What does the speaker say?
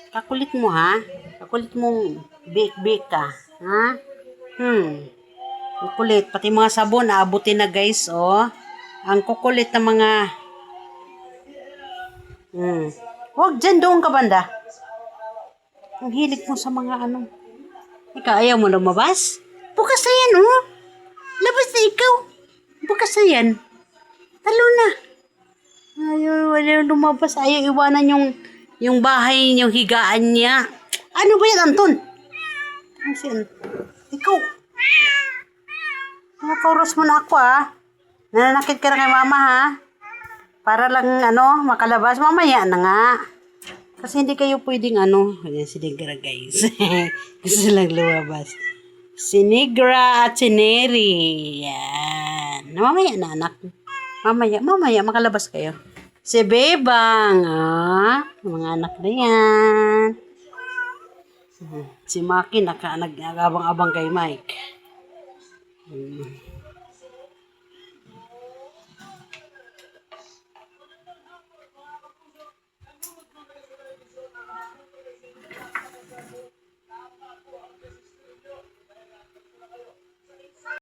Kakulit mo, ha? Kakulit mong bake-bake ka. Ha? Ang kulit. Pati mga sabon, aabutin na, guys, oh. Ang kukulit ng mga... Huwag dyan, doon ka banda. Ang hilig mo sa mga ano. Ikaw, ayaw mo lumabas? Bukas na yan, oh. Labas na ikaw. Bukas na yan. Talo na. Ayaw lumabas. Ayaw iwanan yung bahay, yung higaan niya. Ano ba yan, Anton? Ano ikaw. Nakauros mo na ako, ha? Nananakit ka na kay mama, ha? Para lang, makalabas. Mamaya na nga. Kasi hindi kayo pwedeng, Ayan, si Negra, guys. Gusto lang lumabas. Si Negra at si Neri. Yan. Mamaya na, anak. Mamaya, makalabas kayo. Si Bebang, mga anak na yan. Si Maki, nag-abang-abang kay Mike.